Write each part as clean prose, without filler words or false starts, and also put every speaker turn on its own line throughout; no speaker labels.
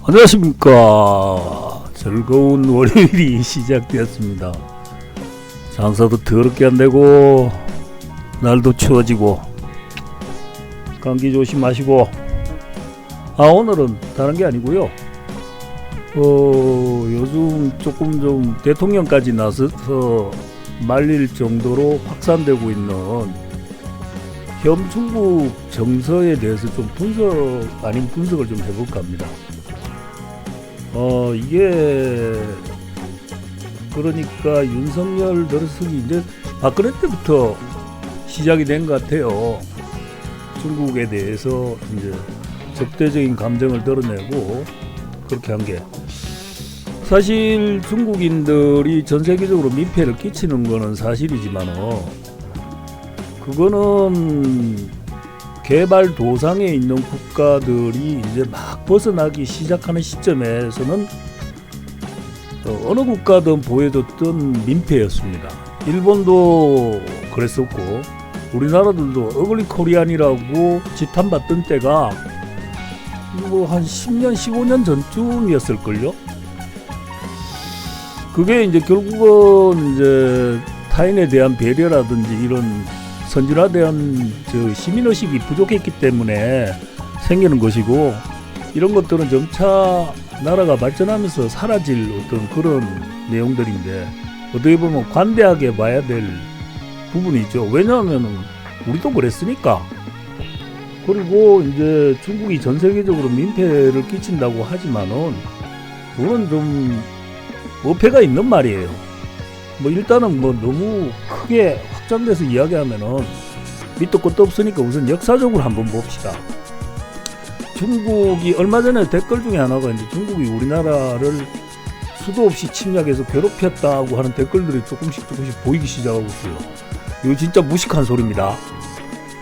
안녕하십니까. 즐거운 월요일이 시작되었습니다. 장사도 더럽게 안되고 날도 추워지고 감기 조심하시고, 오늘은 다른게 아니고요, 요즘 조금 좀 대통령까지 나서서 말릴 정도로 확산되고 있는 중국 정서에 대해서 좀 분석을 좀 해볼까 합니다. 이게 그러니까 윤석열 들어서기 이제 박근혜 때부터 시작이 된 것 같아요. 중국에 대해서 이제 적대적인 감정을 드러내고 그렇게 한 게, 사실 중국인들이 전 세계적으로 민폐를 끼치는 거는 사실이지만, 그거는 개발도상에 있는 국가들이 이제 막 벗어나기 시작하는 시점에서는 어느 국가든 보여줬던 민폐였습니다. 일본도 그랬었고 우리나라들도 어글리 코리안이라고 지탄받던 때가 뭐 한 10년 15년 전쯤이었을걸요. 그게 이제 결국은 이제 타인에 대한 배려라든지 이런 선진화된 시민의식이 부족했기 때문에 생기는 것이고, 이런 것들은 점차 나라가 발전하면서 사라질 어떤 그런 내용들인데, 어떻게 보면 관대하게 봐야 될 부분이죠. 왜냐하면 우리도 그랬으니까. 그리고 이제 중국이 전 세계적으로 민폐를 끼친다고 하지만은 그건 좀 어폐가 있는 말이에요. 뭐 일단은 뭐 너무 크게 확장돼서 이야기하면은 밑도 끝도 없으니까 우선 역사적으로 한번 봅시다. 중국이 얼마 전에 댓글 중에 하나가 이제 중국이 우리나라를 수도 없이 침략해서 괴롭혔다고 하는 댓글들이 조금씩 보이기 시작하고 있어요. 이거 진짜 무식한 소리입니다.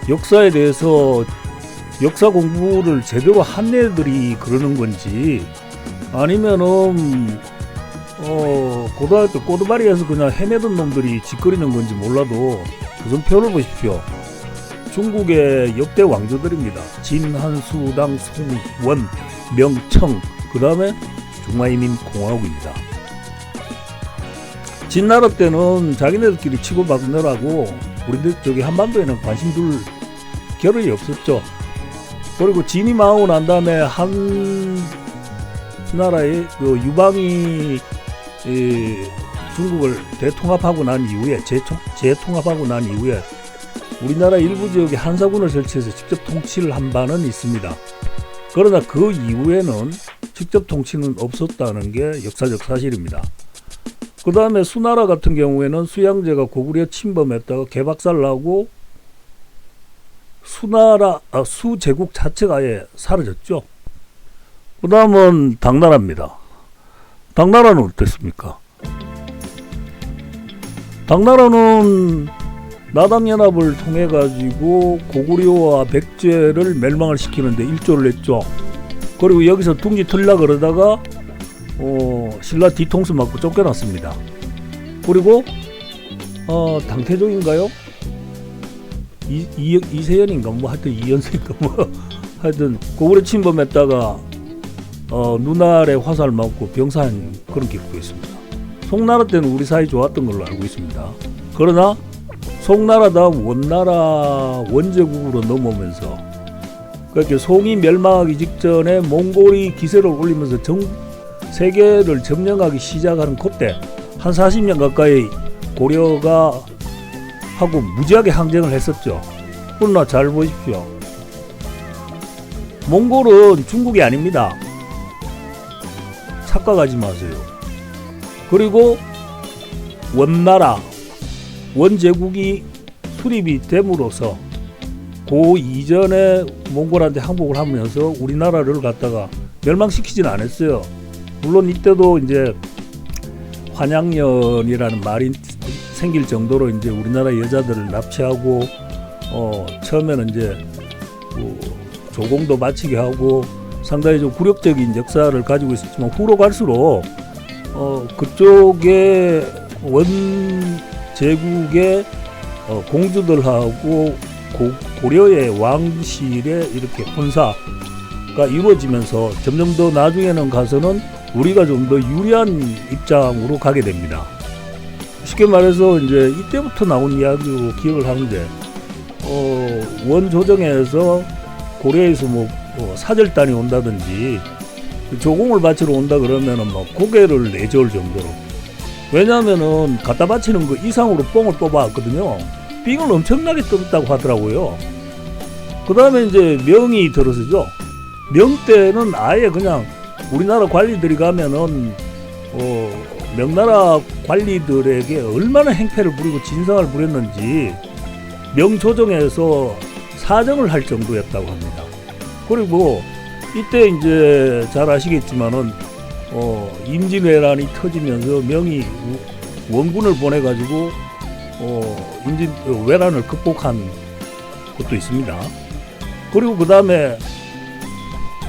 역사에 대해서 역사 공부를 제대로 한 애들이 그러는 건지, 아니면은 고등학교 꼬드바리에서 그냥 헤매던 놈들이 짓거리는 건지 몰라도 우선 표를 보십시오. 중국의 역대 왕조들입니다. 진, 한, 수, 당, 송, 원, 명, 청, 그 다음에 중화인민공화국입니다. 진나라 때는 자기네들끼리 치고받느라고 우리들 저기 한반도에는 관심 둘 겨를이 없었죠. 그리고 진이 망하고 난 다음에 한 나라의 그 유방이 중국을 대통합하고 난 이후에 재통합하고 난 이후에 우리나라 일부 지역에 한사군을 설치해서 직접 통치를 한 바는 있습니다. 그러나 그 이후에는 직접 통치는 없었다는 게 역사적 사실입니다. 그 다음에 수나라 같은 경우에는 수양제가 고구려 침범했다가 개박살나고 수제국 자체가 아예 사라졌죠. 그 다음은 당나라입니다. 당나라는 어땠습니까? 당나라는 나당연합을 통해 가지고 고구려와 백제를 멸망을 시키는데 일조를 했죠. 그리고 여기서 둥지 틀라 그러다가 신라 뒤통수 맞고 쫓겨났습니다. 그리고 당태종인가요? 이세연인가 뭐 하여튼 이연세인가 뭐 하여튼 고구려 침범했다가 눈알에 화살 맞고 병사한 그런 기록도 있습니다. 송나라 때는 우리 사이 좋았던 걸로 알고 있습니다. 그러나 송나라다 원나라 원제국으로 넘어오면서, 그렇게 송이 멸망하기 직전에 몽골이 기세를 올리면서 세계를 점령하기 시작하는 그때 한 40년 가까이 고려가 하고 무지하게 항쟁을 했었죠. 그러나 잘 보십시오. 몽골은 중국이 아닙니다. 착각하지 마세요. 그리고 원나라 원제국이 수립이 됨으로써 그 이전에 몽골한테 항복을 하면서 우리나라를 갖다가 멸망시키지는 않았어요. 물론 이때도 이제 환양년이라는 말이 생길 정도로 이제 우리나라 여자들을 납치하고 처음에는 이제 조공도 마치게 하고 상당히 좀 굴욕적인 역사를 가지고 있었지만, 후로 갈수록 그쪽에 원제국의 공주들하고 고려의 왕실의 이렇게 혼사, 이루어지면서 점점 더 나중에는 가서는 우리가 좀 더 유리한 입장으로 가게 됩니다. 쉽게 말해서 이제 이때부터 나온 이야기로 기억을 하는데 원 조정에서 고려에서 사절단이 온다든지 조공을 바치러 온다 그러면은 고개를 내저을 정도로, 왜냐하면은 갖다 바치는 거 이상으로 뽕을 뽑아왔거든요. 삥을 엄청나게 뜯었다고 하더라고요. 그 다음에 이제 명이 들어서죠. 명 때는 아예 그냥 우리나라 관리들이 가면은 명나라 관리들에게 얼마나 행패를 부리고 진상을 부렸는지 명조정에서 사정을 할 정도였다고 합니다. 그리고 이때 이제 잘 아시겠지만은 임진왜란이 터지면서 명이 원군을 보내가지고 임진왜란을 극복한 것도 있습니다. 그리고 그 다음에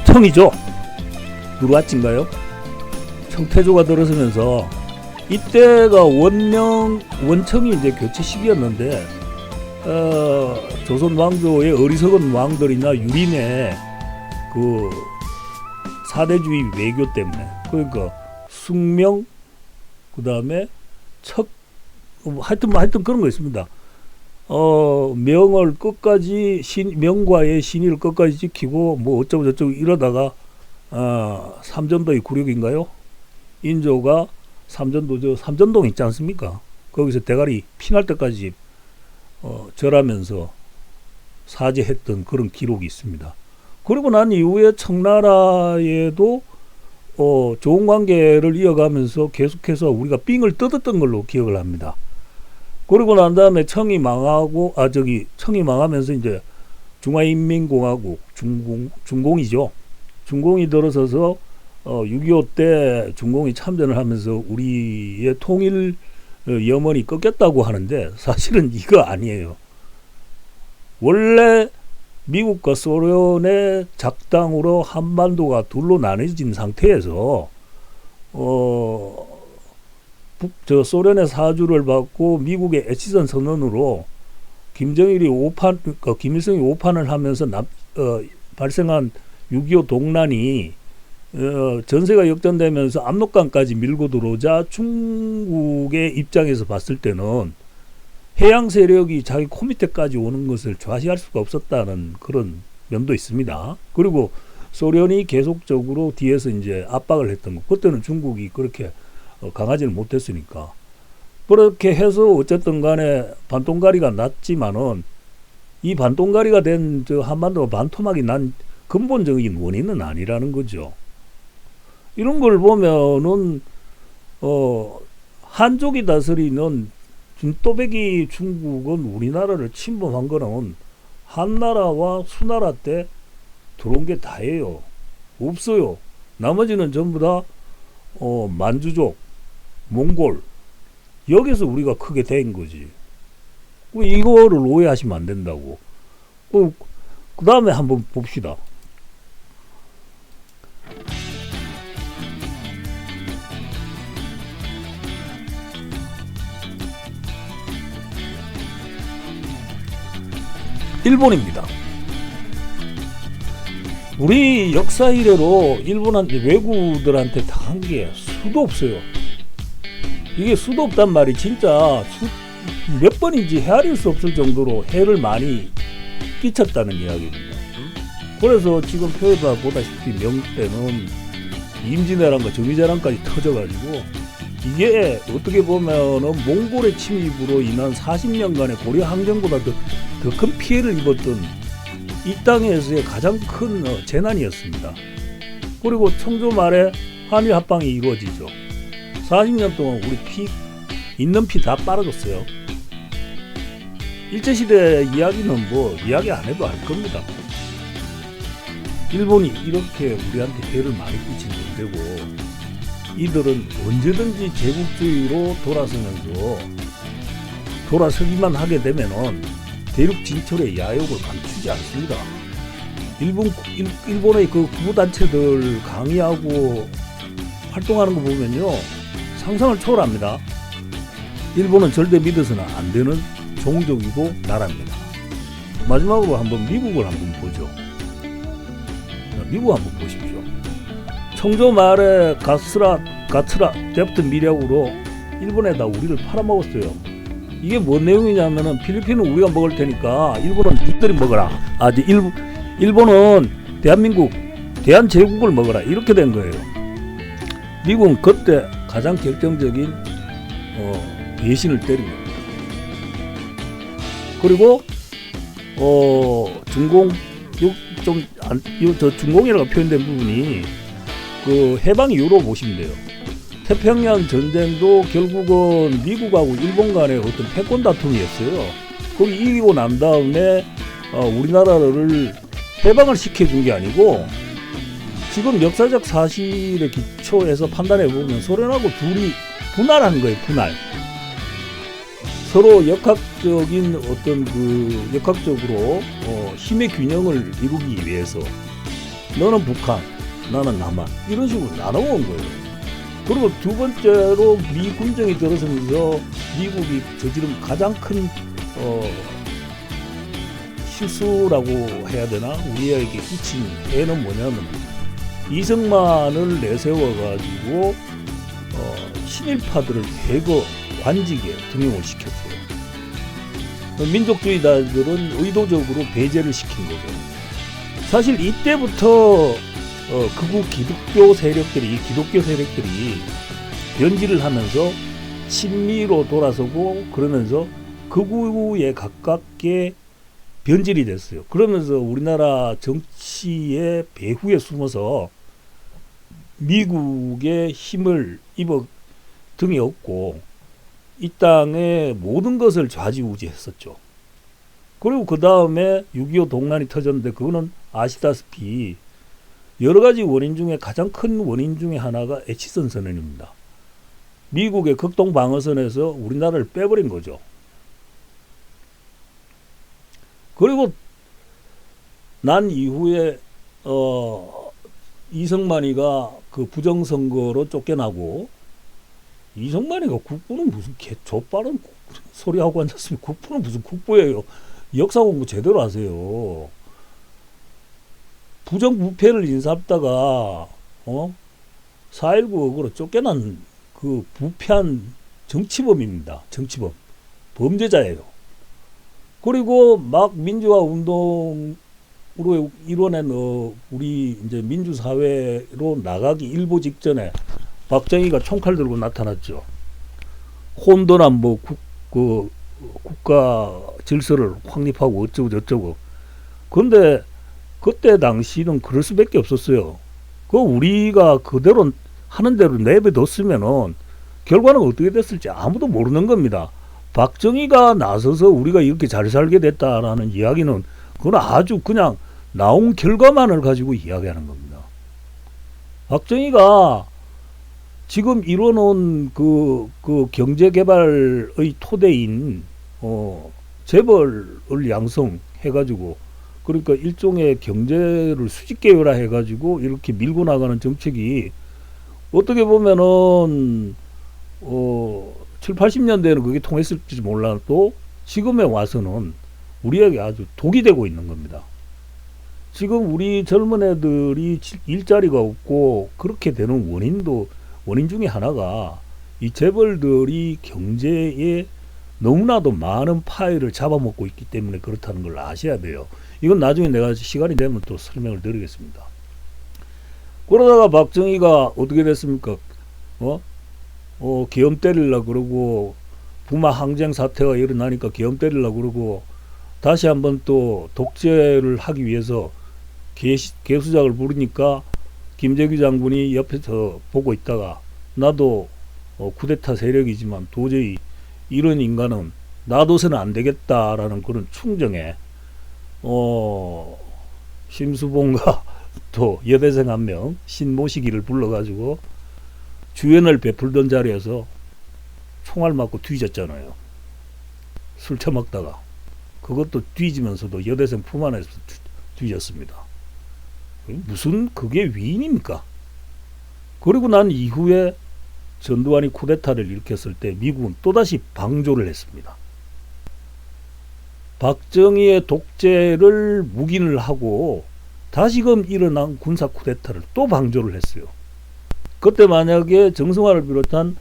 청이죠. 누르하치인가요? 청태조가 들어서면서 이때가 원청이 이제 교체 시기였는데 조선 왕조의 어리석은 왕들이나 유림의 그 사대주의 외교 때문에, 그러니까 숙명, 그 다음에 척, 하여튼 그런 거 있습니다. 명을 끝까지 명과의 신의를 끝까지 지키고 어쩌고 저쩌고 이러다가 삼전도의 굴욕인가요? 인조가 삼전동 있지 않습니까? 거기서 대가리 피날 때까지 절하면서 사죄했던 그런 기록이 있습니다. 그리고 난 이후에 청나라에도 좋은 관계를 이어가면서 계속해서 우리가 삥을 뜯었던 걸로 기억을 합니다. 그리고 난 다음에 청이 망하면서 이제 중화인민공화국 중공이죠. 중공이 들어서서 6.25 때 중공이 참전을 하면서 우리의 통일 염원이 꺾였다고 하는데 사실은 이거 아니에요. 원래 미국과 소련의 작당으로 한반도가 둘로 나눠진 상태에서 소련의 사주를 받고 미국의 에치선 선언으로 김일성이 오판을 하면서 발생한 6.25 동란이 전세가 역전되면서 압록강까지 밀고 들어오자 중국의 입장에서 봤을 때는 해양 세력이 자기 코 밑에까지 오는 것을 좌시할 수가 없었다는 그런 면도 있습니다. 그리고 소련이 계속적으로 뒤에서 이제 압박을 했던 거. 그때는 중국이 그렇게 강하지는 못했으니까. 그렇게 해서 어쨌든 간에 반동가리가 났지만은 이 반동가리가 된 저 한반도가 반토막이 난 근본적인 원인은 아니라는 거죠. 이런 걸 보면은 한족이 다스리는 진또배기 중국은 우리나라를 침범한 거는 한나라와 수나라 때 들어온 게 다예요. 없어요. 나머지는 전부 다 만주족, 몽골, 여기서 우리가 크게 된 거지. 이거를 오해하시면 안 된다고. 그 다음에 한번 봅시다. 일본입니다. 우리 역사 이래로 일본한테 외국들한테 당한 게 수도 없어요. 이게 수도 없단 말이 진짜 몇 번인지 헤아릴 수 없을 정도로 해를 많이 끼쳤다는 이야기입니다. 그래서 지금 표에다 보다시피 명 때는 임진왜란과 정의재란까지 터져가지고 이게 어떻게 보면은 몽골의 침입으로 인한 40년간의 고려 항쟁보다 더 큰 피해를 입었던 이 땅에서의 가장 큰 재난이었습니다. 그리고 청조 말에 한일 합방이 이루어지죠. 40년 동안 우리 있는 피 다 빨아줬어요. 일제시대 이야기는 이야기 안 해도 알 겁니다. 일본이 이렇게 우리한테 해를 많이 끼친 건데고, 이들은 언제든지 제국주의로 돌아서기만 하게 되면은 대륙 진출의 야욕을 감추지 않습니다. 일본의 그 구부단체들 강의하고 활동하는 거 보면요, 상상을 초월합니다. 일본은 절대 믿어서는 안 되는 종족이고 나라입니다. 마지막으로 한번 미국을 한번 보죠. 미국 한번 보십시오. 청조 말에 가츠라 때부터 미략으로 일본에다 우리를 팔아먹었어요. 이게 뭔 내용이냐면은 필리핀은 우리가 먹을 테니까 일본은 니들이 먹어라. 일본은 대한민국 대한제국을 먹어라. 이렇게 된 거예요. 미국은 그때 가장 결정적인 배신을 때린 겁니다. 그리고 중공이라고 표현된 부분이 그 해방 이후로 보시면 돼요. 태평양 전쟁도 결국은 미국하고 일본 간의 어떤 패권 다툼이었어요. 거기 이기고 난 다음에 우리나라를 해방을 시켜준 게 아니고, 지금 역사적 사실에 기초해서 판단해 보면 소련하고 둘이 분할한 거예요. 분할. 서로 역학적인 어떤 역학적으로 힘의 균형을 이루기 위해서 너는 북한, 나는 남한, 이런 식으로 나눠온 거예요. 그리고 두 번째로 미 군정이 들어서면서 미국이 저지른 가장 큰 실수라고 해야 되나, 우리에게 끼친 해는 뭐냐면 이승만을 내세워가지고 친일파들을 대거 관직에 등용을 시켰어요. 민족주의자들은 의도적으로 배제를 시킨 거죠. 사실 이때부터 극우 기독교 세력들이 변질을 하면서 친미로 돌아서고, 그러면서 극우에 가깝게 변질이 됐어요. 그러면서 우리나라 정치의 배후에 숨어서 미국의 힘을 등에 업고 이 땅의 모든 것을 좌지우지했었죠. 그리고 그 다음에 6.25 동란이 터졌는데, 그거는 아시다시피 여러 가지 원인 중에 가장 큰 원인 중에 하나가 에치선 선언입니다. 미국의 극동 방어선에서 우리나라를 빼버린 거죠. 그리고 난 이후에 이승만이가 그 부정선거로 쫓겨나고, 이승만이가 국부는 무슨 족빠른 소리하고 앉았으면 국부는 무슨 국부예요. 역사 공부 제대로 하세요. 부정부패를 인사하다가 4.19 억으로 쫓겨난 그 부패한 정치범입니다. 정치범. 범죄자예요. 그리고 막 민주화 운동으로 이뤄낸 우리 이제 민주사회로 나가기 일보 직전에 박정희가 총칼 들고 나타났죠. 혼돈한 국가 질서를 확립하고 어쩌고 저쩌고. 그런데 그때 당시는 그럴 수밖에 없었어요. 우리가 그대로 하는 대로 내버려뒀으면은 결과는 어떻게 됐을지 아무도 모르는 겁니다. 박정희가 나서서 우리가 이렇게 잘 살게 됐다라는 이야기는 그건 아주 그냥 나온 결과만을 가지고 이야기하는 겁니다. 박정희가 지금 이뤄놓은 그 경제개발의 토대인 재벌을 양성해가지고, 그러니까 일종의 경제를 수직계열화 해가지고 이렇게 밀고 나가는 정책이 어떻게 보면은 7, 80년대에는 그게 통했을지 몰라도 지금에 와서는 우리에게 아주 독이 되고 있는 겁니다. 지금 우리 젊은 애들이 일자리가 없고 그렇게 되는 원인 중에 하나가 이 재벌들이 경제에 너무나도 많은 파일을 잡아먹고 있기 때문에 그렇다는 걸 아셔야 돼요. 이건 나중에 내가 시간이 되면 또 설명을 드리겠습니다. 그러다가 박정희가 어떻게 됐습니까? 계엄 때리려고 그러고, 부마 항쟁 사태가 일어나니까 계엄 때리려고 그러고, 다시 한번 또 독재를 하기 위해서 개수작을 부르니까 김재규 장군이 옆에서 보고 있다가, 나도 쿠데타 세력이지만 도저히 이런 인간은 놔둬서는 안 되겠다라는 그런 충정에 심수봉과 또 여대생 한 명 신모시기를 불러가지고 주연을 베풀던 자리에서 총알 맞고 뒤졌잖아요. 술 처먹다가. 그것도 뒤지면서도 여대생 품 안에서 뒤졌습니다. 무슨 그게 위인입니까? 그리고 난 이후에 전두환이 쿠데타를 일으켰을 때 미국은 또다시 방조를 했습니다. 박정희의 독재를 묵인을 하고 다시금 일어난 군사 쿠데타를 또 방조를 했어요. 그때 만약에 정승화를 비롯한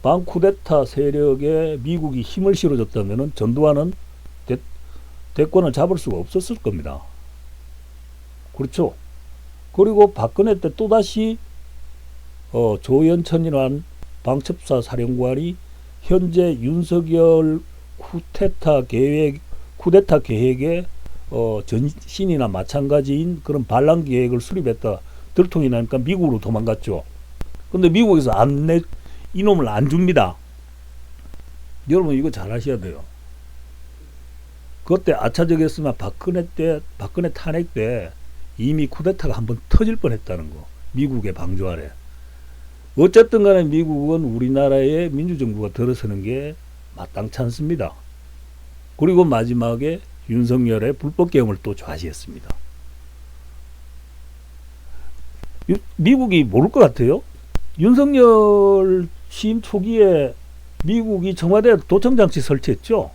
반쿠데타 세력에 미국이 힘을 실어줬다면 전두환은 대권을 잡을 수가 없었을 겁니다. 그렇죠. 그리고 박근혜 때 또다시 조연천이라는 방첩사 사령관이 현재 윤석열 쿠데타 계획에 전신이나 마찬가지인 그런 반란 계획을 수립했다 들통이 나니까 미국으로 도망갔죠. 근데 미국에서 이놈을 안 줍니다. 여러분 이거 잘 아셔야 돼요. 그때 아차적이었으면 박근혜 탄핵 때 이미 쿠데타가 한번 터질 뻔했다는 거. 미국의 방조 아래. 어쨌든 간에 미국은 우리나라의 민주정부가 들어서는 게 마땅치 않습니다. 그리고 마지막에 윤석열의 불법 계엄을 또 좌시했습니다. 미국이 모를 것 같아요. 윤석열 취임 초기에 미국이 청와대 도청장치 설치했죠.